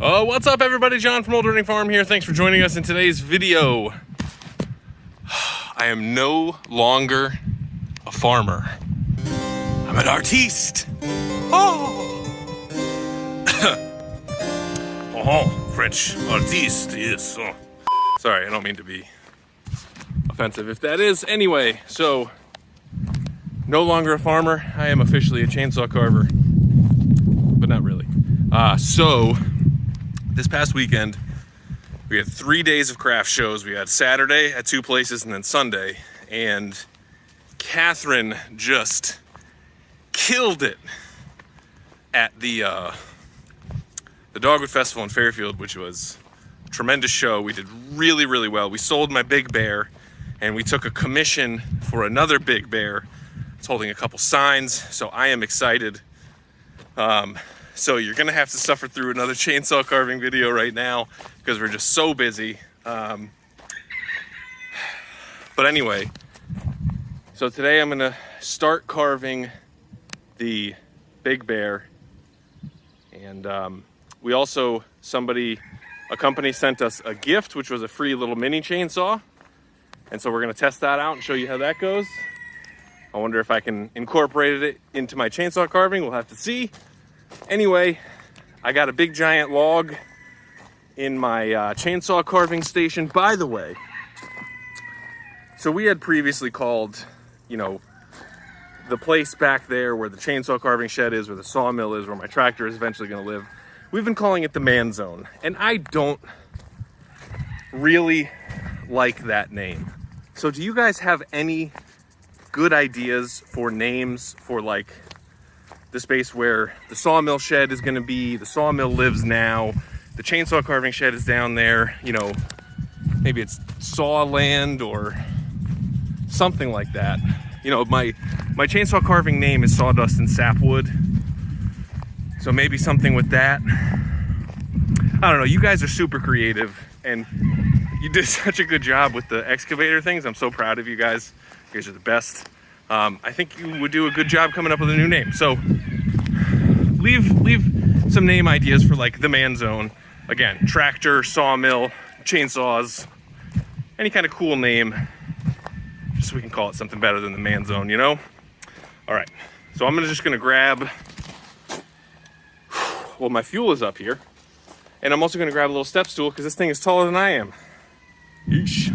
Oh, what's up everybody? John from Old Running Farm here. Thanks for joining us in today's video. I am no longer a farmer. I'm an artiste. Oh, oh, French artiste, yes. Oh. Sorry, I don't mean to be offensive if that is. Anyway, so no longer a farmer. I am officially a chainsaw carver, but not really. So this past weekend, we had 3 days of craft shows. We had Saturday at 2 places and then Sunday. And Catherine just killed it at the Dogwood Festival in Fairfield, which was a tremendous show. We did really, really well. We sold my big bear and we took a commission for another big bear. It's holding a couple signs, so I am excited. So you're gonna have to suffer through another chainsaw carving video right now because we're just so busy. But anyway, so today I'm gonna start carving the big bear. And we also, a company sent us a gift, which was a free little mini chainsaw. And so we're gonna test that out and show you how that goes. I wonder if I can incorporate it into my chainsaw carving. We'll have to see. Anyway, I got a big giant log in my chainsaw carving station. By the way, so we had previously called, the place back there where the chainsaw carving shed is, where the sawmill is, where my tractor is eventually going to live. We've been calling it the man zone, and I don't really like that name. So do you guys have any good ideas for names for like the space where the sawmill shed is going to be? The sawmill lives now. The chainsaw carving shed is down there. Maybe it's Sawland or something like that. My chainsaw carving name is Sawdust and Sapwood. So maybe something with that. I don't know. You guys are super creative and you did such a good job with the excavator things. I'm so proud of you guys. You guys are the best. I think you would do a good job coming up with a new name. So leave some name ideas for like the man zone. Again, tractor, sawmill, chainsaws, any kind of cool name, just so we can call it something better than the man zone, All right, so I'm just gonna grab, well, my fuel is up here, and I'm also gonna grab a little step stool because this thing is taller than I am. Yeesh.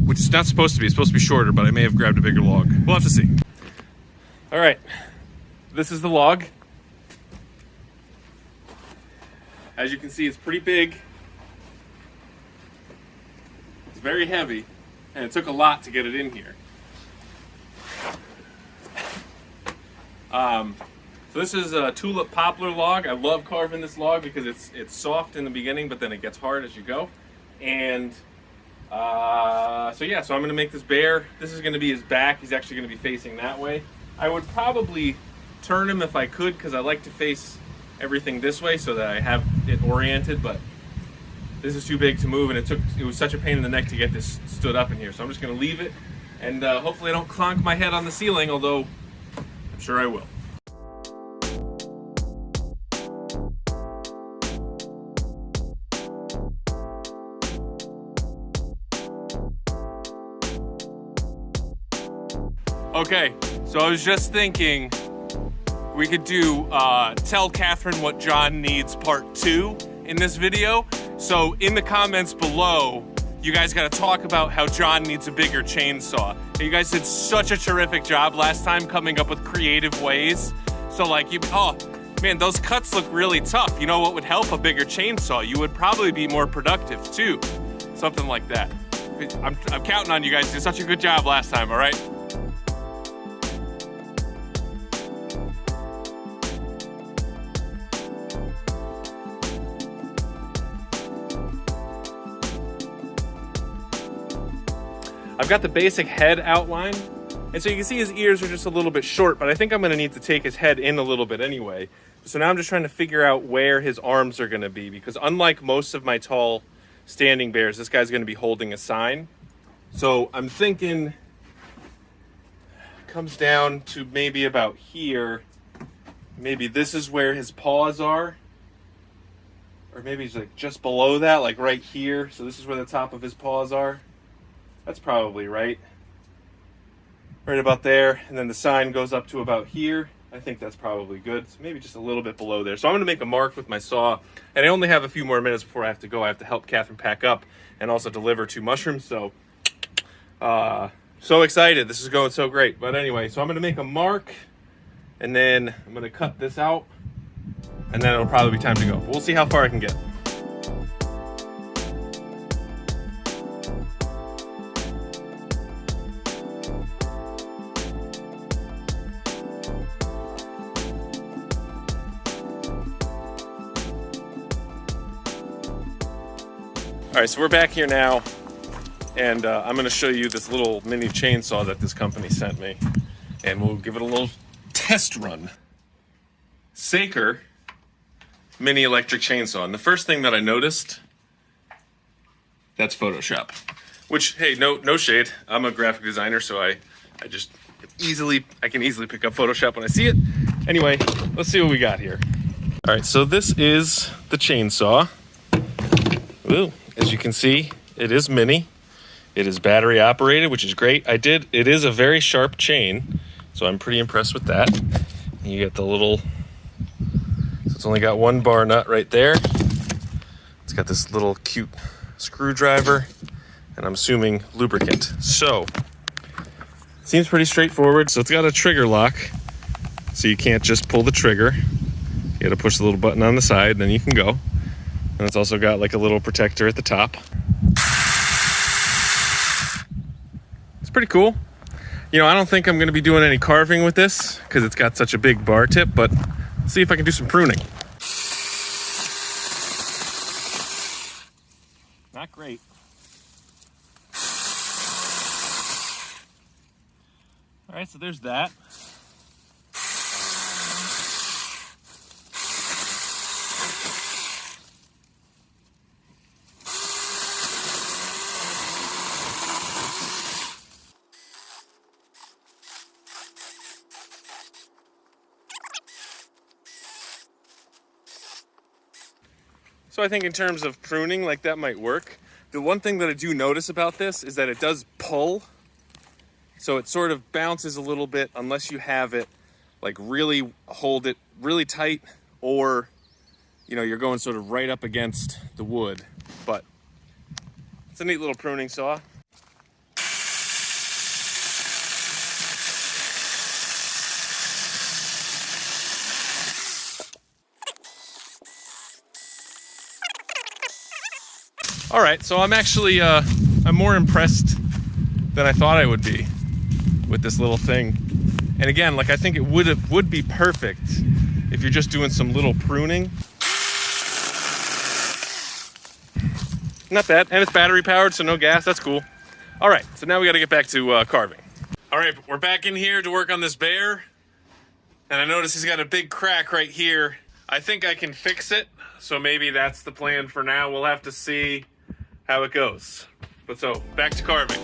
Which is not supposed to be. It's supposed to be shorter, but I may have grabbed a bigger log. We'll have to see. All right, this is the log. As you can see, it's pretty big. It's very heavy, and it took a lot to get it in here. So this is a tulip poplar log. I love carving this log because it's soft in the beginning, but then it gets hard as you go. And so I'm gonna make this bear. This is gonna be his back. He's actually gonna be facing that way. I would probably turn him if I could because I like to face everything this way so that I have it oriented, but this is too big to move and it was such a pain in the neck to get this stood up in here. So I'm just gonna leave it and hopefully I don't clonk my head on the ceiling, although I'm sure I will. Okay, so I was just thinking we could do Tell Catherine What John Needs Part 2 in this video. So in the comments below, you guys gotta talk about how John needs a bigger chainsaw. You guys did such a terrific job last time coming up with creative ways. So oh man, those cuts look really tough. You know what would help? A bigger chainsaw. You would probably be more productive too. Something like that. I'm counting on you guys. You did such a good job last time, all right? I've got the basic head outline, and so you can see his ears are just a little bit short, but I think I'm gonna need to take his head in a little bit anyway. So now I'm just trying to figure out where his arms are gonna be, because unlike most of my tall standing bears, this guy's gonna be holding a sign. So I'm thinking comes down to maybe about here. Maybe this is where his paws are. or maybe it's like just below that, like right here. So this is where the top of his paws are. That's probably right. Right about there. And then the sign goes up to about here. I think that's probably good. So maybe just a little bit below there. So I'm going to make a mark with my saw. And I only have a few more minutes before I have to go. I have to help Catherine pack up and also deliver 2 mushrooms. So, so excited. This is going so great. But anyway, so I'm going to make a mark. And then I'm going to cut this out. And then it'll probably be time to go. But we'll see how far I can get. All right, so we're back here now, and I'm going to show you this little mini chainsaw that this company sent me, and we'll give it a little test run. Acre mini electric chainsaw, and the first thing that I noticed, that's Photoshop. Which, hey, no shade. I'm a graphic designer, so I can easily pick up Photoshop when I see it. Anyway, let's see what we got here. All right, so this is the chainsaw. Ooh. As you can see, it is mini. It is battery operated, which is great. It is a very sharp chain, so I'm pretty impressed with that. And you get the little, so it's only got 1 bar nut right there. It's got this little cute screwdriver, and I'm assuming lubricant. So, it seems pretty straightforward. So it's got a trigger lock, so you can't just pull the trigger. You gotta push the little button on the side, then you can go. And it's also got like a little protector at the top. It's pretty cool. You know, I don't think I'm going to be doing any carving with this because it's got such a big bar tip, but let's see if I can do some pruning. Not great. All right, so there's that. So I think in terms of pruning, like that might work. The one thing that I do notice about this is that it does pull. So it sort of bounces a little bit unless you have it like really hold it really tight, or you know, you're going sort of right up against the wood. But it's a neat little pruning saw. All right, so I'm actually, I'm more impressed than I thought I would be with this little thing. And again, like I think it would be perfect if you're just doing some little pruning. Not bad, and it's battery powered, so no gas, that's cool. All right, so now we gotta get back to carving. All right, we're back in here to work on this bear. And I notice he's got a big crack right here. I think I can fix it, so maybe that's the plan for now. We'll have to see how it goes. But so, back to carving.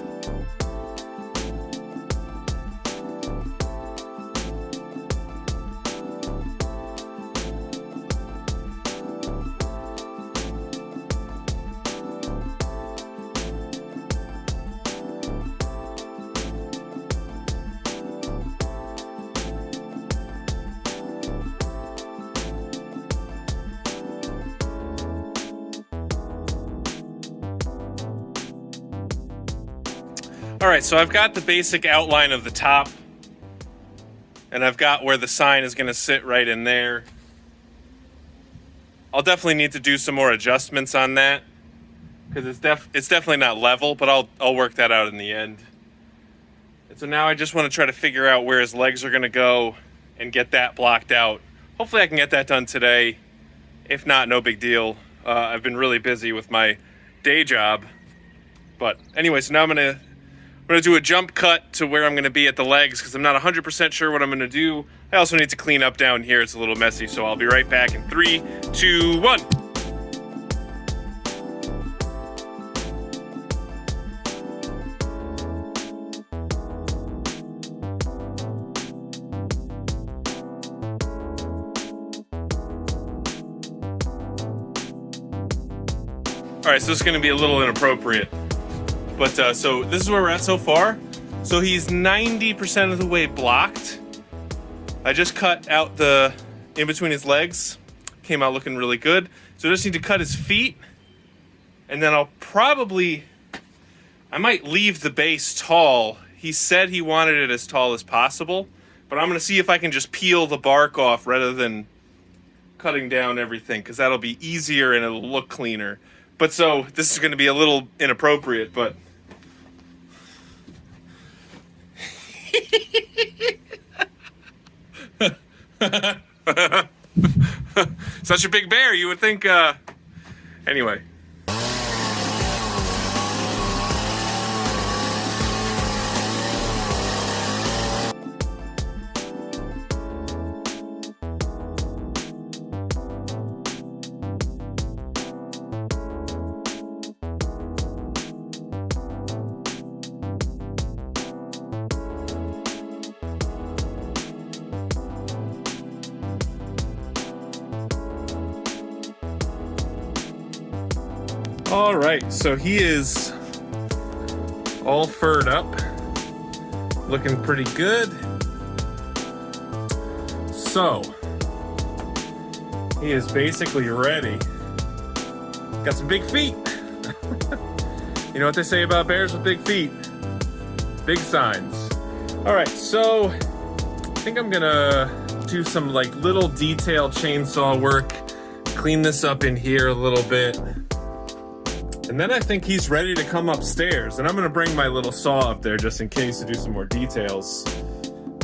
All right, so I've got the basic outline of the top, and I've got where the sign is gonna sit right in there. I'll definitely need to do some more adjustments on that because it's definitely not level, but I'll work that out in the end. And so now I just want to try to figure out where his legs are gonna go and get that blocked out. Hopefully I can get that done today. If not, no big deal. I've been really busy with my day job. But anyway, so now I'm gonna do a jump cut to where I'm gonna be at the legs because I'm not 100% sure what I'm gonna do. I also need to clean up down here. It's a little messy, so I'll be right back in 3, 2, 1. right, so this is gonna be a little inappropriate. But so this is where we're at so far. So he's 90% of the way blocked. I just cut out the in between his legs. Came out looking really good. So I just need to cut his feet. And then I might leave the base tall. He said he wanted it as tall as possible, but I'm gonna see if I can just peel the bark off rather than cutting down everything, because that'll be easier and it'll look cleaner. But so this is gonna be a little inappropriate, but such a big bear, you would think, anyway. All right, so he is all furred up, looking pretty good. So he is basically ready. Got some big feet. You know what they say about bears with big feet? Big signs. All right, so I think I'm gonna do some like little detail chainsaw work, clean this up in here a little bit. And then I think he's ready to come upstairs. And I'm gonna bring my little saw up there just in case to do some more details.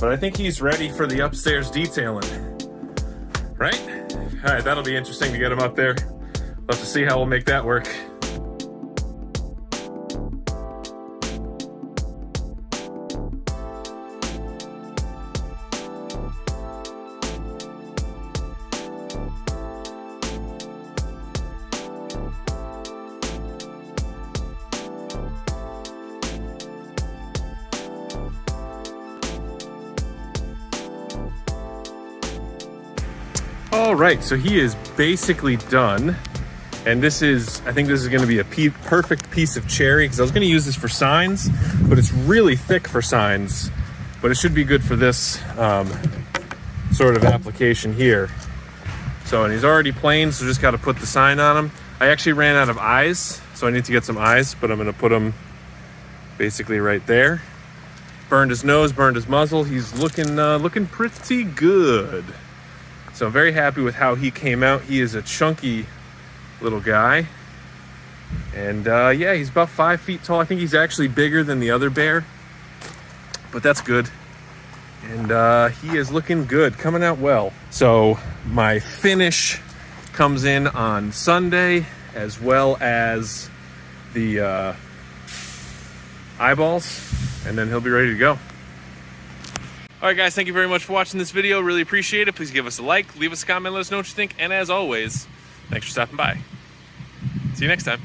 But I think he's ready for the upstairs detailing. Right? All right, that'll be interesting to get him up there. We'll have to see how we'll make that work. All right, so he is basically done. And I think this is gonna be a perfect piece of cherry, because I was gonna use this for signs, but it's really thick for signs, but it should be good for this sort of application here. So, and he's already plain, so just gotta put the sign on him. I actually ran out of eyes, so I need to get some eyes, but I'm gonna put them basically right there. Burned his nose, burned his muzzle. He's looking pretty good. So I'm very happy with how he came out. He is a chunky little guy. And yeah, he's about 5 feet tall. I think he's actually bigger than the other bear, but that's good. And he is looking good, coming out well. So my finish comes in on Sunday, as well as the eyeballs, and then he'll be ready to go. All right, guys, thank you very much for watching this video. Really appreciate it. Please give us a like, leave us a comment, let us know what you think. And as always, thanks for stopping by. See you next time.